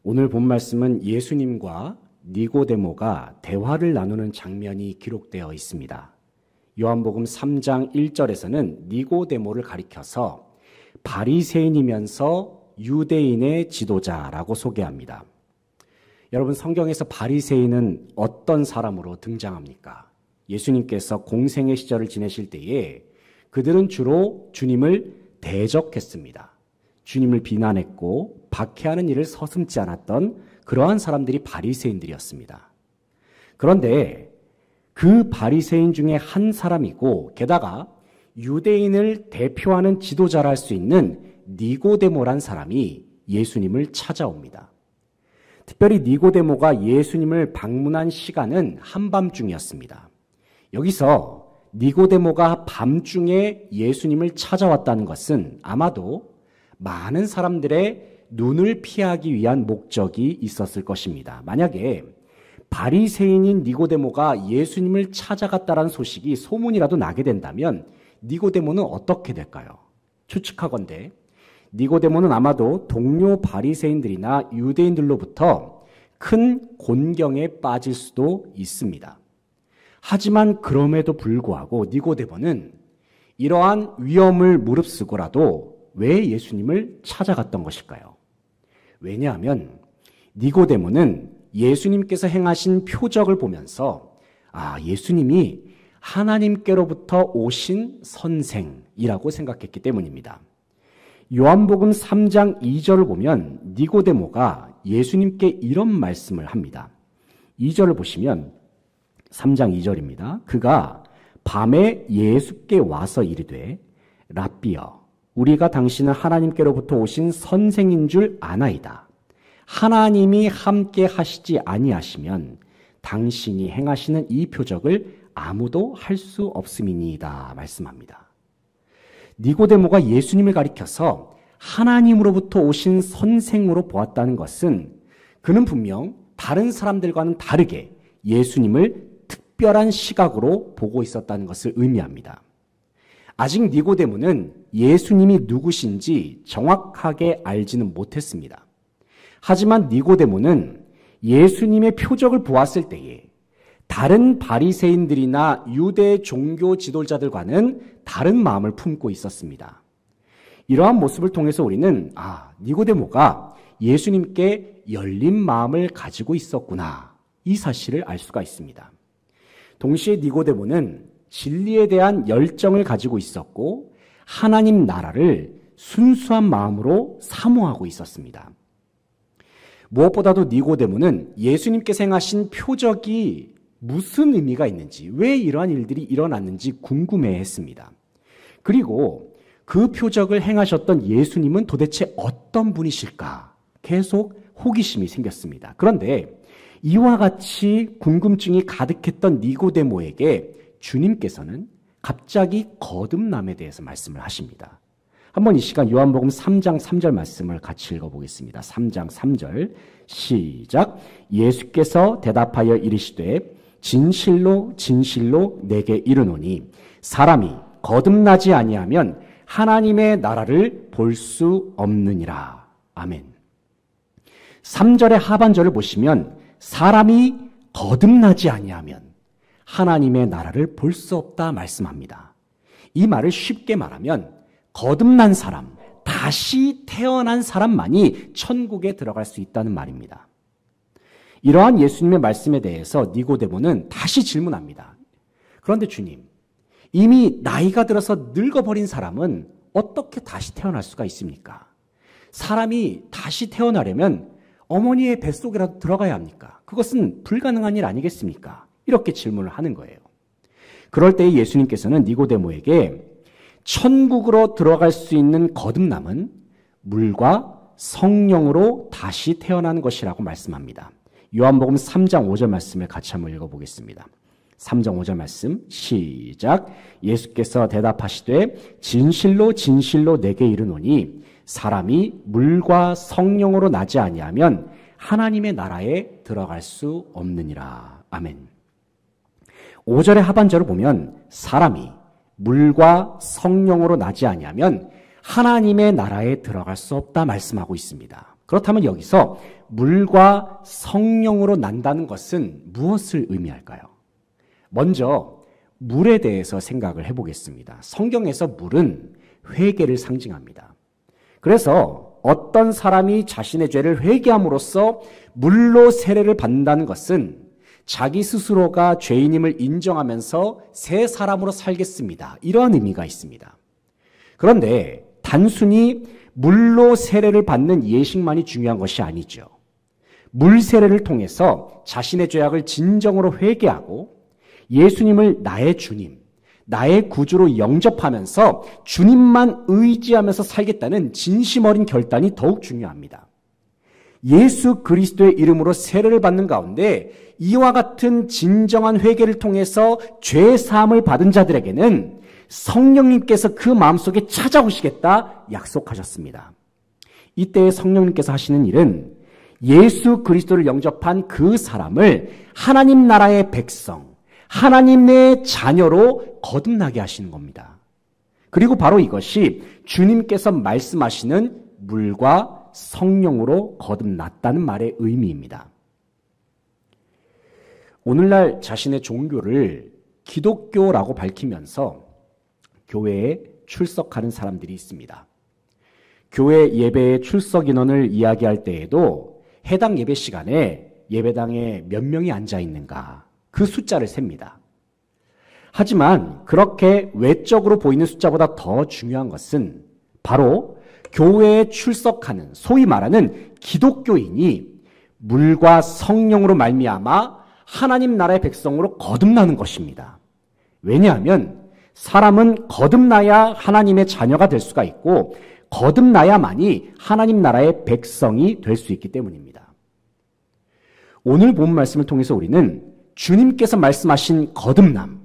오늘 본 말씀은 예수님과 니고데모가 대화를 나누는 장면이 기록되어 있습니다. 요한복음 3장 1절에서는 니고데모를 가리켜서 바리새인이면서 유대인의 지도자라고 소개합니다. 여러분, 성경에서 바리새인은 어떤 사람으로 등장합니까? 예수님께서 공생의 시절을 지내실 때에 그들은 주로 주님을 대적했습니다. 주님을 비난했고 박해하는 일을 서슴지 않았던 그러한 사람들이 바리새인들이었습니다. 그런데 그 바리새인 중에 한 사람이고 게다가 유대인을 대표하는 지도자라 할 수 있는 니고데모란 사람이 예수님을 찾아옵니다. 특별히 니고데모가 예수님을 방문한 시간은 한밤중이었습니다. 여기서 니고데모가 밤중에 예수님을 찾아왔다는 것은 아마도 많은 사람들의 눈을 피하기 위한 목적이 있었을 것입니다. 만약에 바리새인인 니고데모가 예수님을 찾아갔다는 소식이 소문이라도 나게 된다면 니고데모는 어떻게 될까요? 추측하건대 니고데모는 아마도 동료 바리새인들이나 유대인들로부터 큰 곤경에 빠질 수도 있습니다. 하지만 그럼에도 불구하고 니고데모는 이러한 위험을 무릅쓰고라도 왜 예수님을 찾아갔던 것일까요? 왜냐하면 니고데모는 예수님께서 행하신 표적을 보면서 예수님이 하나님께로부터 오신 선생이라고 생각했기 때문입니다. 요한복음 3장 2절을 보면 니고데모가 예수님께 이런 말씀을 합니다. 2절을 보시면 3장 2절입니다. 그가 밤에 예수께 와서 이르되 랍비여 우리가 당신은 하나님께로부터 오신 선생인 줄 아나이다. 하나님이 함께 하시지 아니하시면 당신이 행하시는 이 표적을 아무도 할 수 없음이니이다 말씀합니다. 니고데모가 예수님을 가리켜서 하나님으로부터 오신 선생으로 보았다는 것은 그는 분명 다른 사람들과는 다르게 예수님을 특별한 시각으로 보고 있었다는 것을 의미합니다. 아직 니고데모는 예수님이 누구신지 정확하게 알지는 못했습니다. 하지만 니고데모는 예수님의 표적을 보았을 때에 다른 바리새인들이나 유대 종교 지도자들과는 다른 마음을 품고 있었습니다. 이러한 모습을 통해서 우리는 니고데모가 예수님께 열린 마음을 가지고 있었구나 이 사실을 알 수가 있습니다. 동시에 니고데모는 진리에 대한 열정을 가지고 있었고 하나님 나라를 순수한 마음으로 사모하고 있었습니다. 무엇보다도 니고데모는 예수님께서 행하신 표적이 무슨 의미가 있는지, 왜 이러한 일들이 일어났는지 궁금해했습니다. 그리고 그 표적을 행하셨던 예수님은 도대체 어떤 분이실까? 계속 호기심이 생겼습니다. 그런데 이와 같이 궁금증이 가득했던 니고데모에게 주님께서는 갑자기 거듭남에 대해서 말씀을 하십니다. 한번 이 시간 요한복음 3장 3절 말씀을 같이 읽어보겠습니다. 3장 3절 시작. 예수께서 대답하여 이르시되 진실로 진실로 내게 이르노니 사람이 거듭나지 아니하면 하나님의 나라를 볼 수 없느니라. 아멘. 3절의 하반절을 보시면 사람이 거듭나지 아니하면 하나님의 나라를 볼 수 없다 말씀합니다. 이 말을 쉽게 말하면 거듭난 사람, 다시 태어난 사람만이 천국에 들어갈 수 있다는 말입니다. 이러한 예수님의 말씀에 대해서 니고데모는 다시 질문합니다. 그런데 주님, 이미 나이가 들어서 늙어버린 사람은 어떻게 다시 태어날 수가 있습니까? 사람이 다시 태어나려면 어머니의 뱃속이라도 들어가야 합니까? 그것은 불가능한 일 아니겠습니까? 이렇게 질문을 하는 거예요. 그럴 때 예수님께서는 니고데모에게 천국으로 들어갈 수 있는 거듭남은 물과 성령으로 다시 태어나는 것이라고 말씀합니다. 요한복음 3장 5절 말씀을 같이 한번 읽어보겠습니다. 3장 5절 말씀 시작. 예수께서 대답하시되 진실로 진실로 내게 이르노니 사람이 물과 성령으로 나지 아니하면 하나님의 나라에 들어갈 수 없느니라. 아멘. 5절의 하반절을 보면 사람이 물과 성령으로 나지 아니하면 하나님의 나라에 들어갈 수 없다 말씀하고 있습니다. 그렇다면 여기서 물과 성령으로 난다는 것은 무엇을 의미할까요? 먼저 물에 대해서 생각을 해보겠습니다. 성경에서 물은 회개를 상징합니다. 그래서 어떤 사람이 자신의 죄를 회개함으로써 물로 세례를 받는다는 것은 자기 스스로가 죄인임을 인정하면서 새 사람으로 살겠습니다. 이러한 의미가 있습니다. 그런데 단순히 물로 세례를 받는 예식만이 중요한 것이 아니죠. 물 세례를 통해서 자신의 죄악을 진정으로 회개하고 예수님을 나의 주님, 나의 구주로 영접하면서 주님만 의지하면서 살겠다는 진심 어린 결단이 더욱 중요합니다. 예수 그리스도의 이름으로 세례를 받는 가운데 이와 같은 진정한 회개를 통해서 죄 사함을 받은 자들에게는 성령님께서 그 마음속에 찾아오시겠다 약속하셨습니다. 이때 성령님께서 하시는 일은 예수 그리스도를 영접한 그 사람을 하나님 나라의 백성, 하나님의 자녀로 거듭나게 하시는 겁니다. 그리고 바로 이것이 주님께서 말씀하시는 물과 성령으로 거듭났다는 말의 의미입니다. 오늘날 자신의 종교를 기독교라고 밝히면서 교회에 출석하는 사람들이 있습니다. 교회 예배의 출석 인원을 이야기할 때에도 해당 예배 시간에 예배당에 몇 명이 앉아 있는가 그 숫자를 셉니다. 하지만 그렇게 외적으로 보이는 숫자보다 더 중요한 것은 바로 교회에 출석하는 소위 말하는 기독교인이 물과 성령으로 말미암아 하나님 나라의 백성으로 거듭나는 것입니다. 왜냐하면 사람은 거듭나야 하나님의 자녀가 될 수가 있고 거듭나야만이 하나님 나라의 백성이 될 수 있기 때문입니다. 오늘 본 말씀을 통해서 우리는 주님께서 말씀하신 거듭남,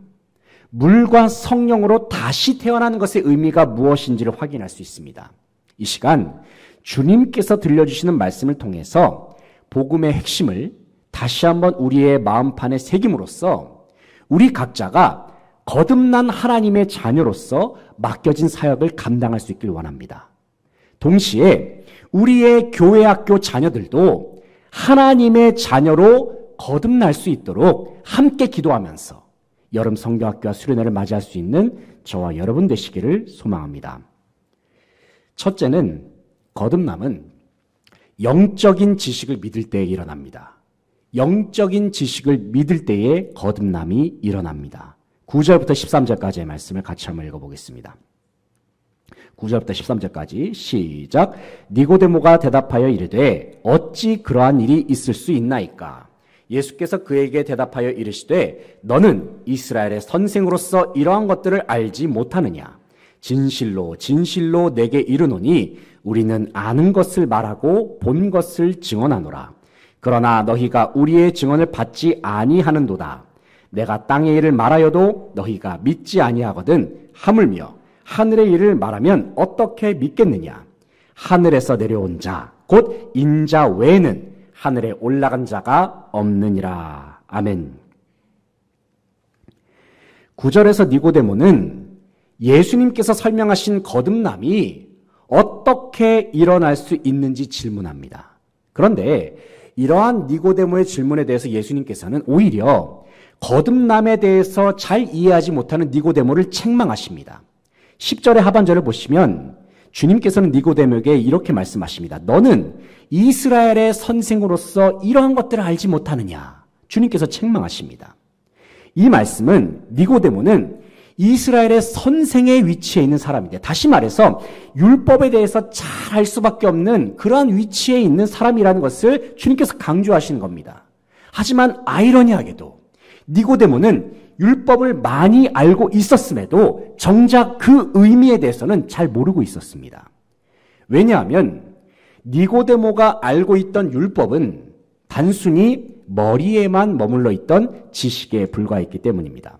물과 성령으로 다시 태어나는 것의 의미가 무엇인지를 확인할 수 있습니다. 이 시간 주님께서 들려주시는 말씀을 통해서 복음의 핵심을 다시 한번 우리의 마음판에 새김으로써 우리 각자가 거듭난 하나님의 자녀로서 맡겨진 사역을 감당할 수 있길 원합니다. 동시에 우리의 교회 학교 자녀들도 하나님의 자녀로 거듭날 수 있도록 함께 기도하면서 여름 성경학교와 수련회를 맞이할 수 있는 저와 여러분 되시기를 소망합니다. 첫째는 거듭남은 영적인 지식을 믿을 때에 일어납니다. 영적인 지식을 믿을 때에 거듭남이 일어납니다. 9절부터 13절까지의 말씀을 같이 한번 읽어보겠습니다. 9절부터 13절까지 시작. 니고데모가 대답하여 이르되 어찌 그러한 일이 있을 수 있나이까? 예수께서 그에게 대답하여 이르시되 너는 이스라엘의 선생으로서 이러한 것들을 알지 못하느냐? 진실로 진실로 내게 이르노니 우리는 아는 것을 말하고 본 것을 증언하노라. 그러나 너희가 우리의 증언을 받지 아니하는도다. 내가 땅의 일을 말하여도 너희가 믿지 아니하거든. 하물며 하늘의 일을 말하면 어떻게 믿겠느냐? 하늘에서 내려온 자, 곧 인자 외에는 하늘에 올라간 자가 없느니라. 아멘. 9절에서 니고데모는 예수님께서 설명하신 거듭남이 어떻게 일어날 수 있는지 질문합니다. 그런데 이러한 니고데모의 질문에 대해서 예수님께서는 오히려 거듭남에 대해서 잘 이해하지 못하는 니고데모를 책망하십니다. 10절의 하반절을 보시면 주님께서는 니고데모에게 이렇게 말씀하십니다. 너는 이스라엘의 선생으로서 이러한 것들을 알지 못하느냐? 주님께서 책망하십니다. 이 말씀은 니고데모는 이스라엘의 선생의 위치에 있는 사람인데, 다시 말해서 율법에 대해서 잘 알 수밖에 없는 그러한 위치에 있는 사람이라는 것을 주님께서 강조하시는 겁니다. 하지만 아이러니하게도 니고데모는 율법을 많이 알고 있었음에도 정작 그 의미에 대해서는 잘 모르고 있었습니다. 왜냐하면 니고데모가 알고 있던 율법은 단순히 머리에만 머물러 있던 지식에 불과했기 때문입니다.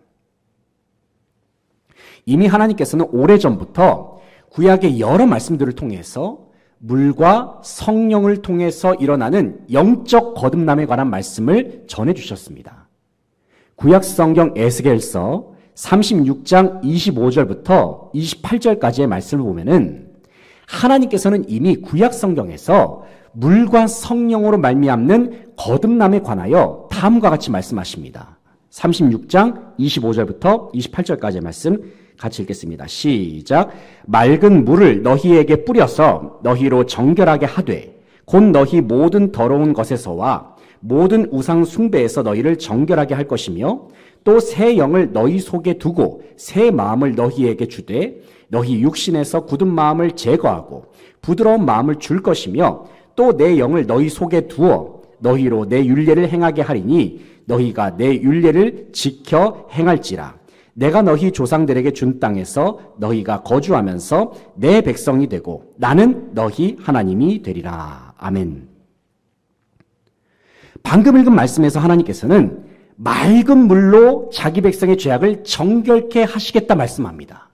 이미 하나님께서는 오래전부터 구약의 여러 말씀들을 통해서 물과 성령을 통해서 일어나는 영적 거듭남에 관한 말씀을 전해주셨습니다. 구약 성경 에스겔서 36장 25절부터 28절까지의 말씀을 보면은 하나님께서는 이미 구약 성경에서 물과 성령으로 말미암는 거듭남에 관하여 다음과 같이 말씀하십니다. 36장 25절부터 28절까지의 말씀 같이 읽겠습니다. 시작. 맑은 물을 너희에게 뿌려서 너희로 정결하게 하되 곧 너희 모든 더러운 것에서와 모든 우상 숭배에서 너희를 정결하게 할 것이며 또 새 영을 너희 속에 두고 새 마음을 너희에게 주되 너희 육신에서 굳은 마음을 제거하고 부드러운 마음을 줄 것이며 또 내 영을 너희 속에 두어 너희로 내 율례를 행하게 하리니 너희가 내 율례를 지켜 행할지라. 내가 너희 조상들에게 준 땅에서 너희가 거주하면서 내 백성이 되고 나는 너희 하나님이 되리라. 아멘. 방금 읽은 말씀에서 하나님께서는 맑은 물로 자기 백성의 죄악을 정결케 하시겠다 말씀합니다.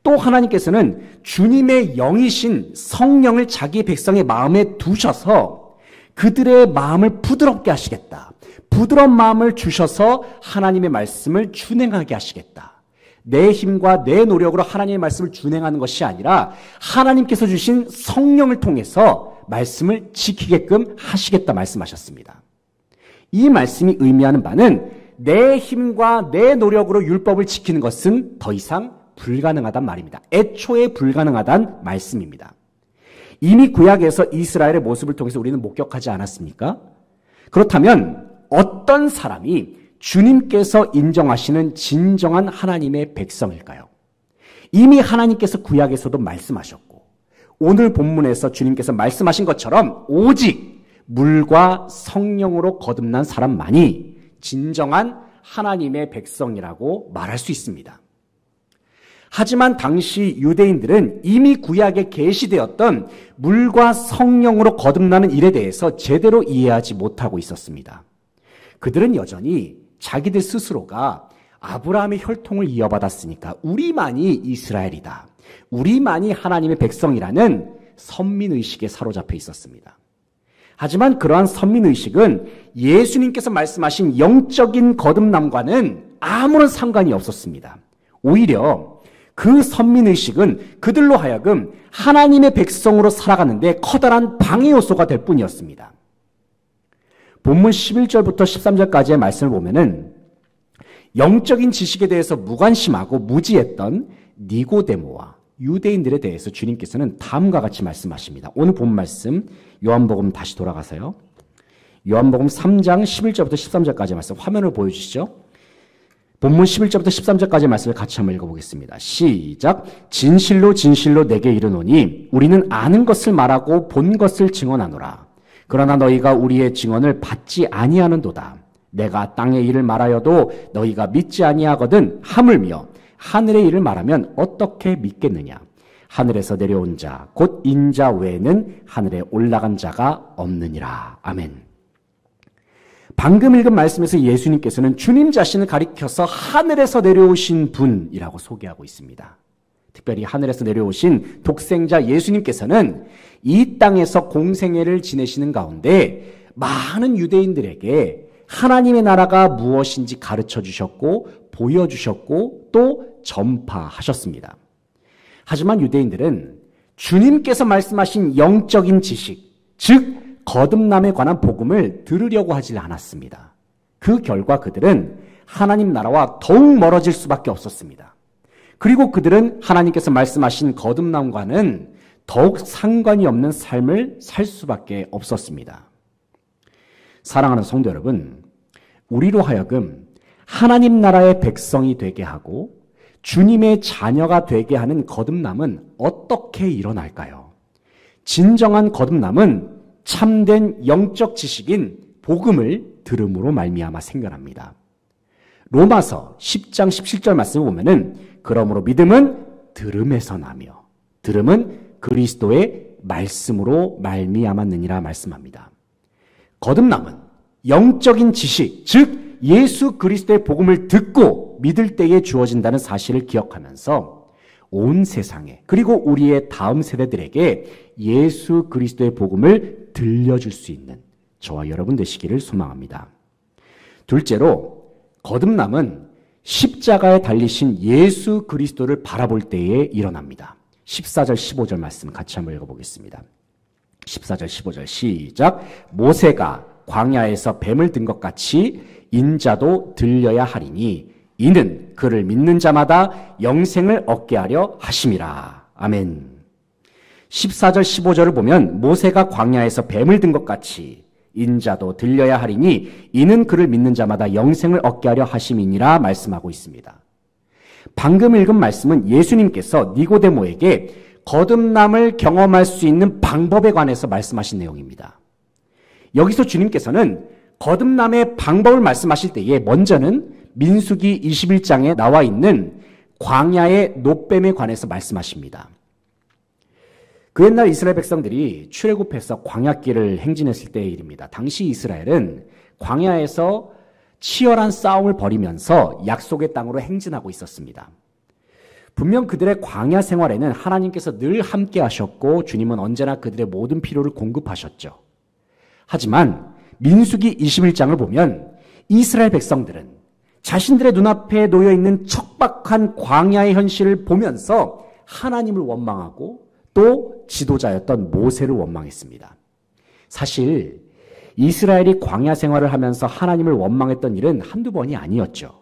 또 하나님께서는 주님의 영이신 성령을 자기 백성의 마음에 두셔서 그들의 마음을 부드럽게 하시겠다. 부드러운 마음을 주셔서 하나님의 말씀을 준행하게 하시겠다. 내 힘과 내 노력으로 하나님의 말씀을 준행하는 것이 아니라 하나님께서 주신 성령을 통해서 말씀을 지키게끔 하시겠다 말씀하셨습니다. 이 말씀이 의미하는 바는 내 힘과 내 노력으로 율법을 지키는 것은 더 이상 불가능하단 말입니다. 애초에 불가능하단 말씀입니다. 이미 구약에서 이스라엘의 모습을 통해서 우리는 목격하지 않았습니까? 그렇다면 어떤 사람이 주님께서 인정하시는 진정한 하나님의 백성일까요? 이미 하나님께서 구약에서도 말씀하셨고 오늘 본문에서 주님께서 말씀하신 것처럼 오직 물과 성령으로 거듭난 사람만이 진정한 하나님의 백성이라고 말할 수 있습니다. 하지만 당시 유대인들은 이미 구약에 계시되었던 물과 성령으로 거듭나는 일에 대해서 제대로 이해하지 못하고 있었습니다. 그들은 여전히 자기들 스스로가 아브라함의 혈통을 이어받았으니까 우리만이 이스라엘이다. 우리만이 하나님의 백성이라는 선민의식에 사로잡혀 있었습니다. 하지만 그러한 선민의식은 예수님께서 말씀하신 영적인 거듭남과는 아무런 상관이 없었습니다. 오히려 그 선민의식은 그들로 하여금 하나님의 백성으로 살아가는데 커다란 방해 요소가 될 뿐이었습니다. 본문 11절부터 13절까지의 말씀을 보면은 영적인 지식에 대해서 무관심하고 무지했던 니고데모와 유대인들에 대해서 주님께서는 다음과 같이 말씀하십니다. 오늘 본 말씀 요한복음 다시 돌아가서요. 요한복음 3장 11절부터 13절까지 말씀 화면을 보여주시죠. 본문 11절부터 13절까지 말씀을 같이 한번 읽어보겠습니다. 시작. 진실로 진실로 내게 이르노니 우리는 아는 것을 말하고 본 것을 증언하노라. 그러나 너희가 우리의 증언을 받지 아니하는도다. 내가 땅의 일을 말하여도 너희가 믿지 아니하거든 하물며 하늘의 일을 말하면 어떻게 믿겠느냐. 하늘에서 내려온 자 곧 인자 외에는 하늘에 올라간 자가 없느니라. 아멘. 방금 읽은 말씀에서 예수님께서는 주님 자신을 가리켜서 하늘에서 내려오신 분이라고 소개하고 있습니다. 특별히 하늘에서 내려오신 독생자 예수님께서는 이 땅에서 공생애를 지내시는 가운데 많은 유대인들에게 하나님의 나라가 무엇인지 가르쳐 주셨고 보여주셨고 또 전파하셨습니다. 하지만 유대인들은 주님께서 말씀하신 영적인 지식, 즉 거듭남에 관한 복음을 들으려고 하지 않았습니다. 그 결과 그들은 하나님 나라와 더욱 멀어질 수밖에 없었습니다. 그리고 그들은 하나님께서 말씀하신 거듭남과는 더욱 상관이 없는 삶을 살 수밖에 없었습니다. 사랑하는 성도 여러분, 우리로 하여금 하나님 나라의 백성이 되게 하고 주님의 자녀가 되게 하는 거듭남은 어떻게 일어날까요? 진정한 거듭남은 참된 영적 지식인 복음을 들음으로 말미암아 생겨납니다. 로마서 10장 17절 말씀을 보면은 그러므로 믿음은 들음에서 나며 들음은 그리스도의 말씀으로 말미암았느니라 말씀합니다. 거듭남은 영적인 지식, 즉 예수 그리스도의 복음을 듣고 믿을 때에 주어진다는 사실을 기억하면서 온 세상에 그리고 우리의 다음 세대들에게 예수 그리스도의 복음을 들려줄 수 있는 저와 여러분 되시기를 소망합니다. 둘째로 거듭남은 십자가에 달리신 예수 그리스도를 바라볼 때에 일어납니다. 14절 15절 말씀 같이 한번 읽어보겠습니다. 14절 15절 시작. 모세가 광야에서 뱀을 든 것 같이 인자도 들려야 하리니 이는 그를 믿는 자마다 영생을 얻게 하려 하심이라. 아멘. 14절 15절을 보면 모세가 광야에서 뱀을 든 것 같이 인자도 들려야 하리니 이는 그를 믿는 자마다 영생을 얻게 하려 하심이니라 말씀하고 있습니다. 방금 읽은 말씀은 예수님께서 니고데모에게 거듭남을 경험할 수 있는 방법에 관해서 말씀하신 내용입니다. 여기서 주님께서는 거듭남의 방법을 말씀하실 때에 먼저는 민수기 21장에 나와 있는 광야의 노뱀에 관해서 말씀하십니다. 그 옛날 이스라엘 백성들이 출애굽해서 광야길을 행진했을 때의 일입니다. 당시 이스라엘은 광야에서 치열한 싸움을 벌이면서 약속의 땅으로 행진하고 있었습니다. 분명 그들의 광야 생활에는 하나님께서 늘 함께 하셨고 주님은 언제나 그들의 모든 필요를 공급하셨죠. 하지만 민수기 21장을 보면 이스라엘 백성들은 자신들의 눈앞에 놓여있는 척박한 광야의 현실을 보면서 하나님을 원망하고 또 지도자였던 모세를 원망했습니다. 사실 이스라엘이 광야 생활을 하면서 하나님을 원망했던 일은 한두 번이 아니었죠.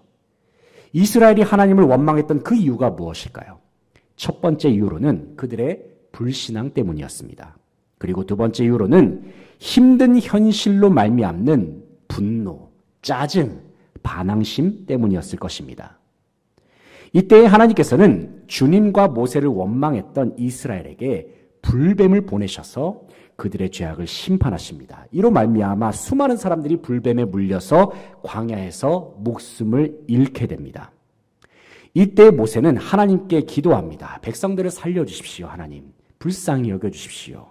이스라엘이 하나님을 원망했던 그 이유가 무엇일까요? 첫 번째 이유로는 그들의 불신앙 때문이었습니다. 그리고 두 번째 이유로는 힘든 현실로 말미암는 분노, 짜증, 반항심 때문이었을 것입니다. 이때 하나님께서는 주님과 모세를 원망했던 이스라엘에게 불뱀을 보내셔서 그들의 죄악을 심판하십니다. 이로 말미암아 수많은 사람들이 불뱀에 물려서 광야에서 목숨을 잃게 됩니다. 이때 모세는 하나님께 기도합니다. 백성들을 살려주십시오. 하나님, 불쌍히 여겨주십시오.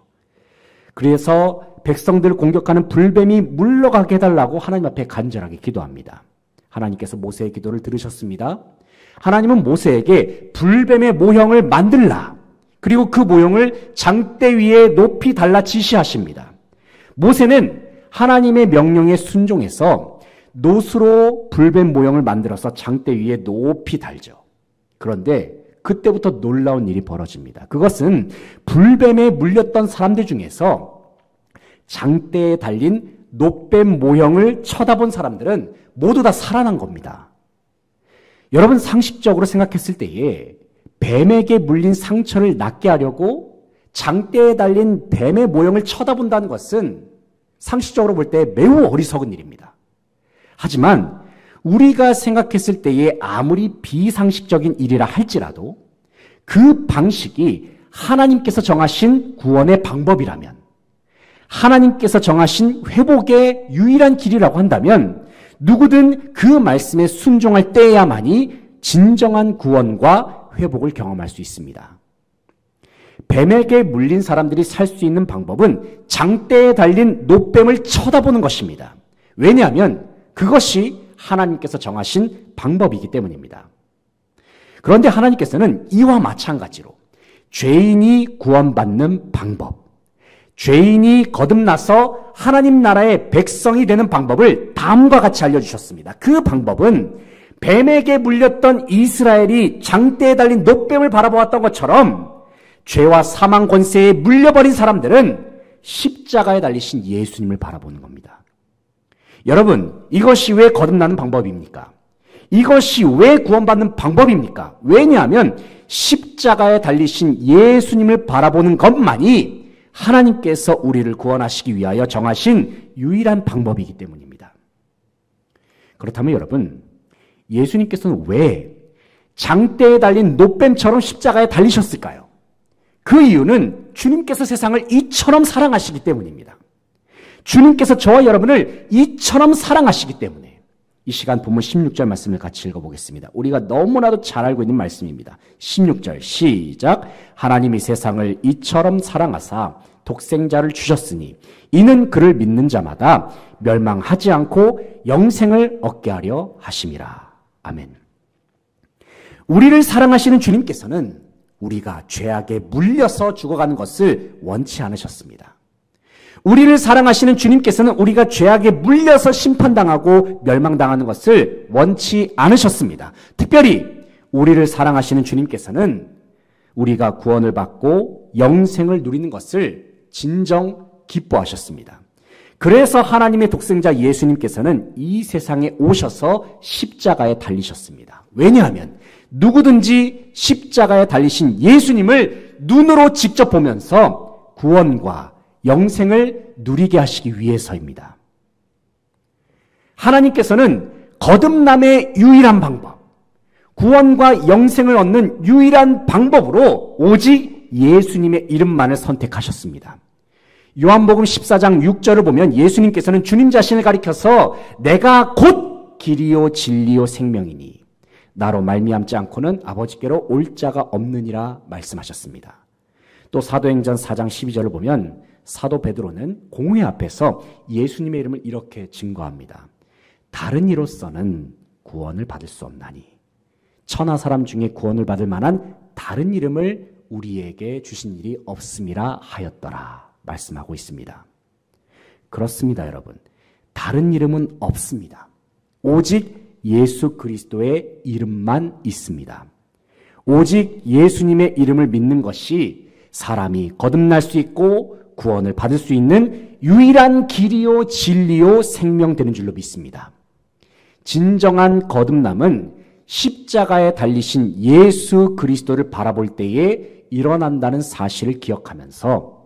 그래서 백성들을 공격하는 불뱀이 물러가게 해달라고 하나님 앞에 간절하게 기도합니다. 하나님께서 모세의 기도를 들으셨습니다. 하나님은 모세에게 불뱀의 모형을 만들라. 그리고 그 모형을 장대 위에 높이 달라 지시하십니다. 모세는 하나님의 명령에 순종해서 놋으로 불뱀 모형을 만들어서 장대 위에 높이 달죠. 그런데 그때부터 놀라운 일이 벌어집니다. 그것은 불뱀에 물렸던 사람들 중에서 장대에 달린 놋뱀 모형을 쳐다본 사람들은 모두 다 살아난 겁니다. 여러분, 상식적으로 생각했을 때에 뱀에게 물린 상처를 낫게 하려고 장대에 달린 뱀의 모형을 쳐다본다는 것은 상식적으로 볼 때 매우 어리석은 일입니다. 하지만 우리가 생각했을 때에 아무리 비상식적인 일이라 할지라도 그 방식이 하나님께서 정하신 구원의 방법이라면, 하나님께서 정하신 회복의 유일한 길이라고 한다면 누구든 그 말씀에 순종할 때야만이 진정한 구원과 회복을 경험할 수 있습니다. 뱀에게 물린 사람들이 살 수 있는 방법은 장대에 달린 놋뱀을 쳐다보는 것입니다. 왜냐하면 그것이 하나님께서 정하신 방법이기 때문입니다. 그런데 하나님께서는 이와 마찬가지로 죄인이 구원받는 방법, 죄인이 거듭나서 하나님 나라의 백성이 되는 방법을 다음과 같이 알려주셨습니다. 그 방법은 뱀에게 물렸던 이스라엘이 장대에 달린 놋뱀을 바라보았던 것처럼 죄와 사망 권세에 물려버린 사람들은 십자가에 달리신 예수님을 바라보는 겁니다. 여러분, 이것이 왜 거듭나는 방법입니까? 이것이 왜 구원받는 방법입니까? 왜냐하면 십자가에 달리신 예수님을 바라보는 것만이 하나님께서 우리를 구원하시기 위하여 정하신 유일한 방법이기 때문입니다. 그렇다면 여러분, 예수님께서는 왜 장대에 달린 놋뱀처럼 십자가에 달리셨을까요? 그 이유는 주님께서 세상을 이처럼 사랑하시기 때문입니다. 주님께서 저와 여러분을 이처럼 사랑하시기 때문에 이 시간 본문 16절 말씀을 같이 읽어보겠습니다. 우리가 너무나도 잘 알고 있는 말씀입니다. 16절 시작. 하나님이 세상을 이처럼 사랑하사 독생자를 주셨으니 이는 그를 믿는 자마다 멸망하지 않고 영생을 얻게 하려 하심이라. 아멘. 우리를 사랑하시는 주님께서는 우리가 죄악에 물려서 죽어가는 것을 원치 않으셨습니다. 우리를 사랑하시는 주님께서는 우리가 죄악에 물려서 심판당하고 멸망당하는 것을 원치 않으셨습니다. 특별히 우리를 사랑하시는 주님께서는 우리가 구원을 받고 영생을 누리는 것을 진정 기뻐하셨습니다. 그래서 하나님의 독생자 예수님께서는 이 세상에 오셔서 십자가에 달리셨습니다. 왜냐하면 누구든지 십자가에 달리신 예수님을 눈으로 직접 보면서 구원과 영생을 누리게 하시기 위해서입니다. 하나님께서는 거듭남의 유일한 방법, 구원과 영생을 얻는 유일한 방법으로 오직 예수님의 이름만을 선택하셨습니다. 요한복음 14장 6절을 보면 예수님께서는 주님 자신을 가리켜서 내가 곧 길이요 진리요 생명이니 나로 말미암지 않고는 아버지께로 올 자가 없느니라 말씀하셨습니다. 또 사도행전 4장 12절을 보면 사도 베드로는 공회 앞에서 예수님의 이름을 이렇게 증거합니다. 다른 이로서는 구원을 받을 수 없나니 천하 사람 중에 구원을 받을 만한 다른 이름을 우리에게 주신 일이 없음이라 하였더라 말씀하고 있습니다. 그렇습니다, 여러분. 다른 이름은 없습니다. 오직 예수 그리스도의 이름만 있습니다. 오직 예수님의 이름을 믿는 것이 사람이 거듭날 수 있고 구원을 받을 수 있는 유일한 길이요 진리요 생명되는 줄로 믿습니다. 진정한 거듭남은 십자가에 달리신 예수 그리스도를 바라볼 때에 일어난다는 사실을 기억하면서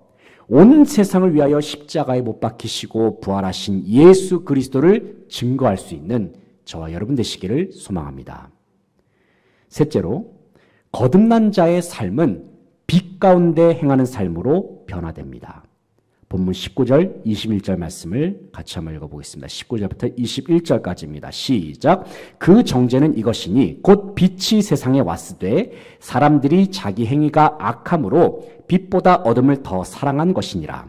온 세상을 위하여 십자가에 못 박히시고 부활하신 예수 그리스도를 증거할 수 있는 저와 여러분 되시기를 소망합니다. 셋째로, 거듭난 자의 삶은 빛 가운데 행하는 삶으로 변화됩니다. 본문 19절, 21절 말씀을 같이 한번 읽어보겠습니다. 19절부터 21절까지입니다. 시작. 그 정죄는 이것이니 곧 빛이 세상에 왔으되 사람들이 자기 행위가 악함으로 빛보다 어둠을 더 사랑한 것이니라.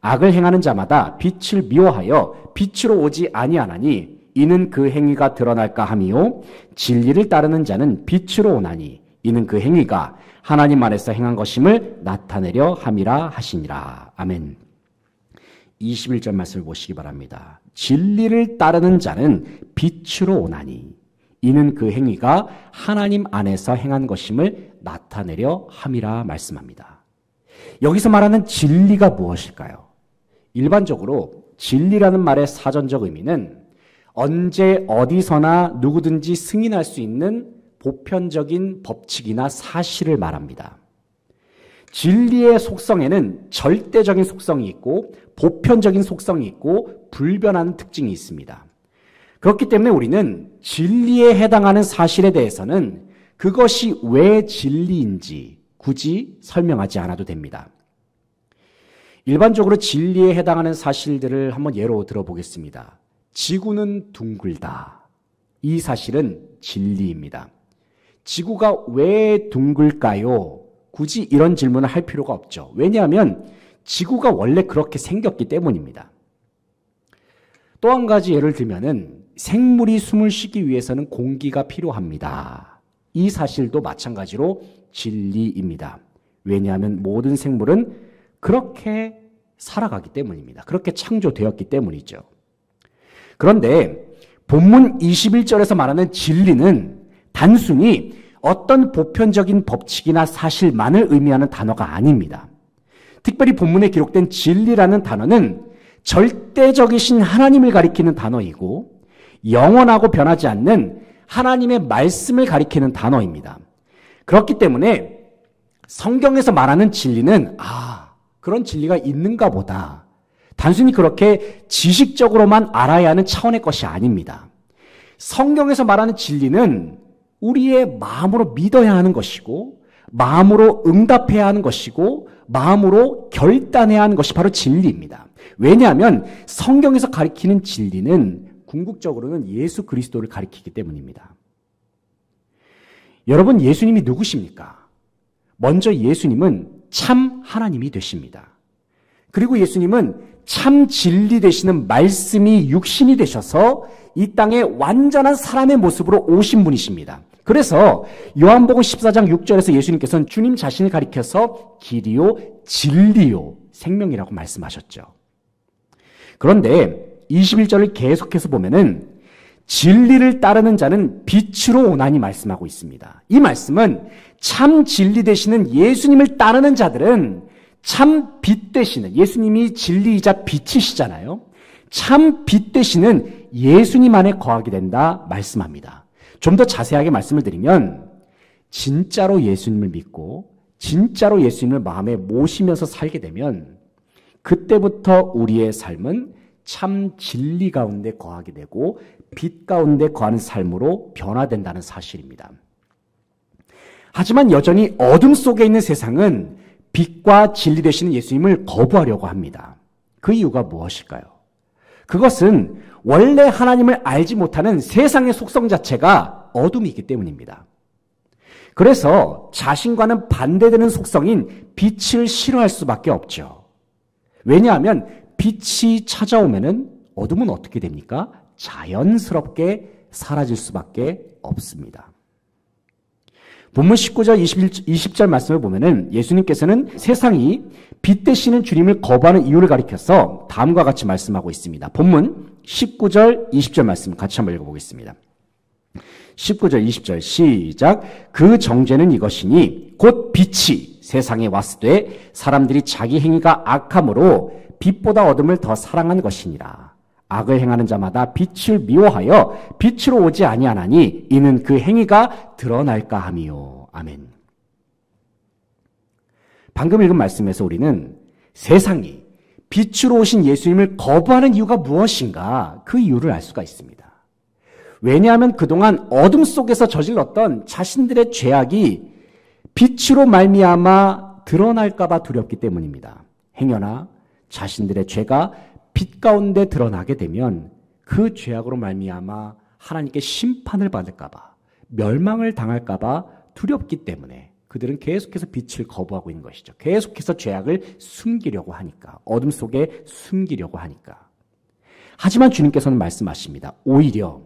악을 행하는 자마다 빛을 미워하여 빛으로 오지 아니하나니 이는 그 행위가 드러날까 함이요 진리를 따르는 자는 빛으로 오나니 이는 그 행위가 하나님 안에서 행한 것임을 나타내려 함이라 하시니라. 아멘. 21절 말씀을 보시기 바랍니다. 진리를 따르는 자는 빛으로 오나니 이는 그 행위가 하나님 안에서 행한 것임을 나타내려 함이라 말씀합니다. 여기서 말하는 진리가 무엇일까요? 일반적으로 진리라는 말의 사전적 의미는 언제 어디서나 누구든지 승인할 수 있는 보편적인 법칙이나 사실을 말합니다. 진리의 속성에는 절대적인 속성이 있고 보편적인 속성이 있고 불변하는 특징이 있습니다. 그렇기 때문에 우리는 진리에 해당하는 사실에 대해서는 그것이 왜 진리인지 굳이 설명하지 않아도 됩니다. 일반적으로 진리에 해당하는 사실들을 한번 예로 들어보겠습니다. 지구는 둥글다. 이 사실은 진리입니다. 지구가 왜 둥글까요? 굳이 이런 질문을 할 필요가 없죠. 왜냐하면 지구가 원래 그렇게 생겼기 때문입니다. 또 한 가지 예를 들면은 생물이 숨을 쉬기 위해서는 공기가 필요합니다. 이 사실도 마찬가지로 진리입니다. 왜냐하면 모든 생물은 그렇게 살아가기 때문입니다. 그렇게 창조되었기 때문이죠. 그런데 본문 21절에서 말하는 진리는 단순히 어떤 보편적인 법칙이나 사실만을 의미하는 단어가 아닙니다. 특별히 본문에 기록된 진리라는 단어는 절대적이신 하나님을 가리키는 단어이고 영원하고 변하지 않는 하나님의 말씀을 가리키는 단어입니다. 그렇기 때문에 성경에서 말하는 진리는 그런 진리가 있는가 보다. 단순히 그렇게 지식적으로만 알아야 하는 차원의 것이 아닙니다. 성경에서 말하는 진리는 우리의 마음으로 믿어야 하는 것이고 마음으로 응답해야 하는 것이고 마음으로 결단해야 하는 것이 바로 진리입니다. 왜냐하면 성경에서 가리키는 진리는 궁극적으로는 예수 그리스도를 가리키기 때문입니다. 여러분, 예수님이 누구십니까? 먼저 예수님은 참 하나님이 되십니다. 그리고 예수님은 참 진리 되시는 말씀이 육신이 되셔서 이 땅에 완전한 사람의 모습으로 오신 분이십니다. 그래서 요한복음 14장 6절에서 예수님께서는 주님 자신을 가리켜서 길이요 진리요 생명이라고 말씀하셨죠. 그런데 21절을 계속해서 보면은 진리를 따르는 자는 빛으로 오나니 말씀하고 있습니다. 이 말씀은 참 진리 되시는 예수님을 따르는 자들은 참 빛 되시는, 예수님이 진리이자 빛이시잖아요. 참 빛 되시는 예수님 안에 거하게 된다 말씀합니다. 좀 더 자세하게 말씀을 드리면 진짜로 예수님을 믿고 진짜로 예수님을 마음에 모시면서 살게 되면 그때부터 우리의 삶은 참 진리 가운데 거하게 되고 빛 가운데 거하는 삶으로 변화된다는 사실입니다. 하지만 여전히 어둠 속에 있는 세상은 빛과 진리 되시는 예수님을 거부하려고 합니다. 그 이유가 무엇일까요? 그것은 원래 하나님을 알지 못하는 세상의 속성 자체가 어둠이기 때문입니다. 그래서 자신과는 반대되는 속성인 빛을 싫어할 수밖에 없죠. 왜냐하면 빛이 찾아오면은 어둠은 어떻게 됩니까? 자연스럽게 사라질 수밖에 없습니다. 본문 19절, 20절 말씀을 보면은 예수님께서는 세상이 빛 되시는 주님을 거부하는 이유를 가리켜서 다음과 같이 말씀하고 있습니다. 본문 19절, 20절 말씀 같이 한번 읽어보겠습니다. 19절, 20절 시작. 그 정죄는 이것이니 곧 빛이 세상에 왔으되 사람들이 자기 행위가 악함으로 빛보다 어둠을 더 사랑한 것이니라. 악을 행하는 자마다 빛을 미워하여 빛으로 오지 아니하나니 이는 그 행위가 드러날까 함이요. 아멘. 방금 읽은 말씀에서 우리는 세상이 빛으로 오신 예수님을 거부하는 이유가 무엇인가 그 이유를 알 수가 있습니다. 왜냐하면 그동안 어둠 속에서 저질렀던 자신들의 죄악이 빛으로 말미암아 드러날까 봐 두렵기 때문입니다. 행여나 자신들의 죄가 빛 가운데 드러나게 되면 그 죄악으로 말미암아 하나님께 심판을 받을까 봐, 멸망을 당할까 봐 두렵기 때문에 그들은 계속해서 빛을 거부하고 있는 것이죠. 계속해서 죄악을 숨기려고 하니까, 어둠 속에 숨기려고 하니까. 하지만 주님께서는 말씀하십니다. 오히려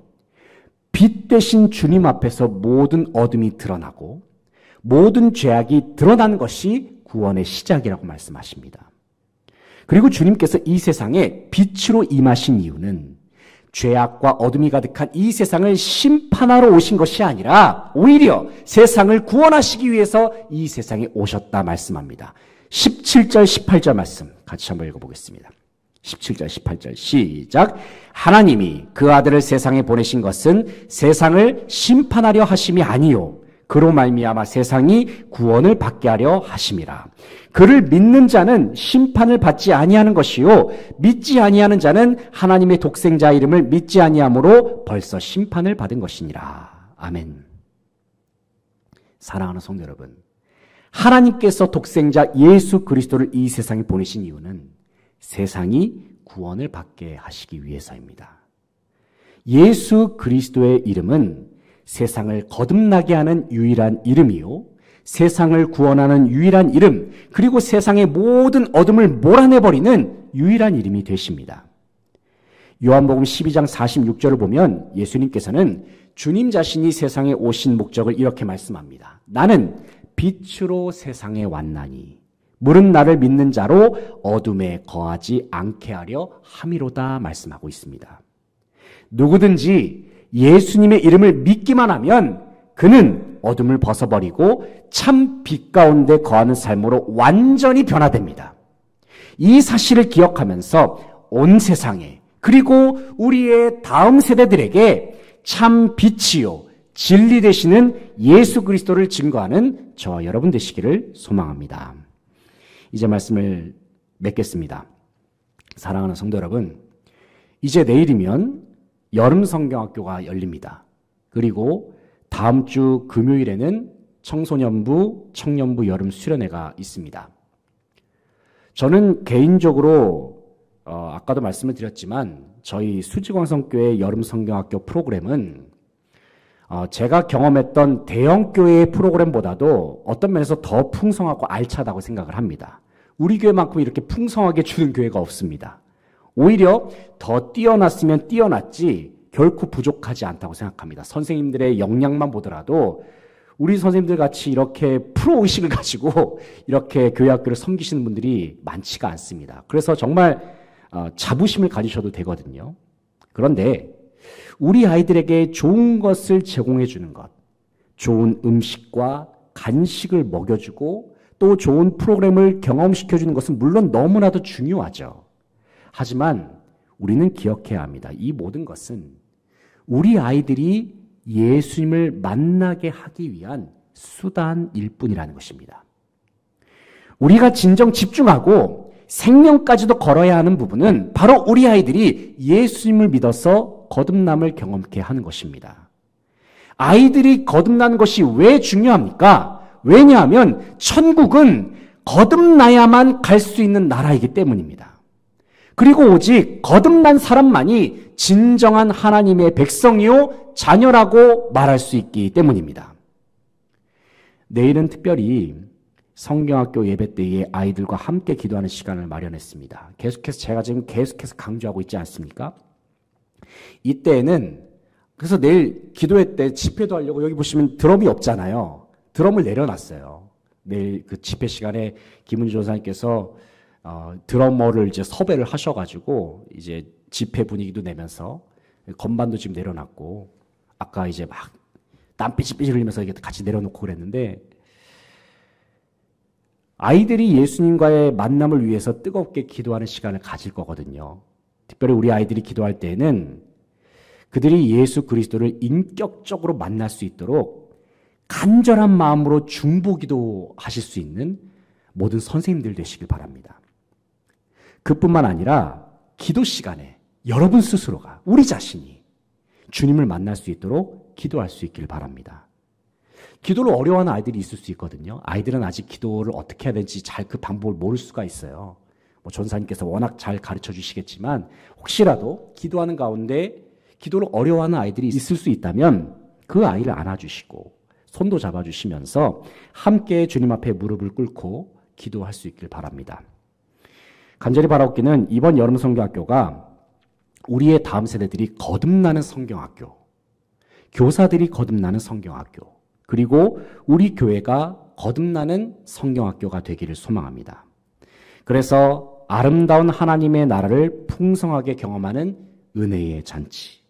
빛 대신 주님 앞에서 모든 어둠이 드러나고 모든 죄악이 드러난 것이 구원의 시작이라고 말씀하십니다. 그리고 주님께서 이 세상에 빛으로 임하신 이유는 죄악과 어둠이 가득한 이 세상을 심판하러 오신 것이 아니라 오히려 세상을 구원하시기 위해서 이 세상에 오셨다 말씀합니다. 17절, 18절 말씀 같이 한번 읽어보겠습니다. 17절, 18절 시작. 하나님이 그 아들을 세상에 보내신 것은 세상을 심판하려 하심이 아니요 그로 말미암아 세상이 구원을 받게 하려 하심이라. 그를 믿는 자는 심판을 받지 아니하는 것이요 믿지 아니하는 자는 하나님의 독생자 이름을 믿지 아니함으로 벌써 심판을 받은 것이니라. 아멘. 사랑하는 성도 여러분, 하나님께서 독생자 예수 그리스도를 이 세상에 보내신 이유는 세상이 구원을 받게 하시기 위해서입니다. 예수 그리스도의 이름은 세상을 거듭나게 하는 유일한 이름이요 세상을 구원하는 유일한 이름, 그리고 세상의 모든 어둠을 몰아내버리는 유일한 이름이 되십니다. 요한복음 12장 46절을 보면 예수님께서는 주님 자신이 세상에 오신 목적을 이렇게 말씀합니다. 나는 빛으로 세상에 왔나니 물은 나를 믿는 자로 어둠에 거하지 않게 하려 함이로다 말씀하고 있습니다. 누구든지 예수님의 이름을 믿기만 하면 그는 어둠을 벗어버리고 참 빛 가운데 거하는 삶으로 완전히 변화됩니다. 이 사실을 기억하면서 온 세상에 그리고 우리의 다음 세대들에게 참 빛이요 진리 되시는 예수 그리스도를 증거하는 저와 여러분 되시기를 소망합니다. 이제 말씀을 맺겠습니다. 사랑하는 성도 여러분, 이제 내일이면 여름 성경학교가 열립니다. 그리고 다음 주 금요일에는 청소년부, 청년부 여름 수련회가 있습니다. 저는 개인적으로 아까도 말씀을 드렸지만 저희 수지광성교회 여름 성경학교 프로그램은 제가 경험했던 대형교회의 프로그램보다도 어떤 면에서 더 풍성하고 알차다고 생각을 합니다. 우리 교회만큼 이렇게 풍성하게 주는 교회가 없습니다. 오히려 더 뛰어났으면 뛰어났지 결코 부족하지 않다고 생각합니다. 선생님들의 역량만 보더라도 우리 선생님들 같이 이렇게 프로의식을 가지고 이렇게 교회 학교를 섬기시는 분들이 많지가 않습니다. 그래서 정말 자부심을 가지셔도 되거든요. 그런데 우리 아이들에게 좋은 것을 제공해 주는 것, 좋은 음식과 간식을 먹여주고 또 좋은 프로그램을 경험시켜 주는 것은 물론 너무나도 중요하죠. 하지만 우리는 기억해야 합니다. 이 모든 것은 우리 아이들이 예수님을 만나게 하기 위한 수단일 뿐이라는 것입니다. 우리가 진정 집중하고 생명까지도 걸어야 하는 부분은 바로 우리 아이들이 예수님을 믿어서 거듭남을 경험케 하는 것입니다. 아이들이 거듭나는 것이 왜 중요합니까? 왜냐하면 천국은 거듭나야만 갈 수 있는 나라이기 때문입니다. 그리고 오직 거듭난 사람만이 진정한 하나님의 백성이요 자녀라고 말할 수 있기 때문입니다. 내일은 특별히 성경학교 예배 때에 아이들과 함께 기도하는 시간을 마련했습니다. 제가 지금 계속해서 강조하고 있지 않습니까? 이때에는 그래서 내일 기도회 때 집회도 하려고 여기 보시면 드럼이 없잖아요. 드럼을 내려놨어요. 내일 그 집회 시간에 김은주 전사님께서 드러머를 이제 섭외를 하셔가지고 이제 집회 분위기도 내면서 건반도 지금 내려놨고 아까 이제 막 땀 삐질삐질 흘리면서 이게 같이 내려놓고 그랬는데 아이들이 예수님과의 만남을 위해서 뜨겁게 기도하는 시간을 가질 거거든요. 특별히 우리 아이들이 기도할 때에는 그들이 예수 그리스도를 인격적으로 만날 수 있도록 간절한 마음으로 중보기도 하실 수 있는 모든 선생님들 되시길 바랍니다. 그뿐만 아니라 기도 시간에 여러분 스스로가 우리 자신이 주님을 만날 수 있도록 기도할 수 있기를 바랍니다. 기도를 어려워하는 아이들이 있을 수 있거든요. 아이들은 아직 기도를 어떻게 해야 되는지 잘 그 방법을 모를 수가 있어요. 전사님께서 워낙 잘 가르쳐 주시겠지만 혹시라도 기도하는 가운데 기도를 어려워하는 아이들이 있을 수 있다면 그 아이를 안아주시고 손도 잡아주시면서 함께 주님 앞에 무릎을 꿇고 기도할 수 있길 바랍니다. 간절히 바라옵기는 이번 여름 성경학교가 우리의 다음 세대들이 거듭나는 성경학교, 교사들이 거듭나는 성경학교, 그리고 우리 교회가 거듭나는 성경학교가 되기를 소망합니다. 그래서 아름다운 하나님의 나라를 풍성하게 경험하는 은혜의 잔치,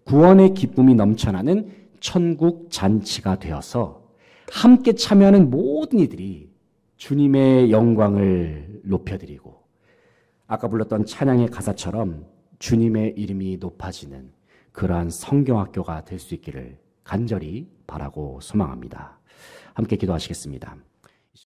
구원의 기쁨이 넘쳐나는 천국 잔치가 되어서 함께 참여하는 모든 이들이 주님의 영광을 높여드리고 아까 불렀던 찬양의 가사처럼 주님의 이름이 높아지는 그러한 성경학교가 될 수 있기를 간절히 바라고 소망합니다. 함께 기도하시겠습니다.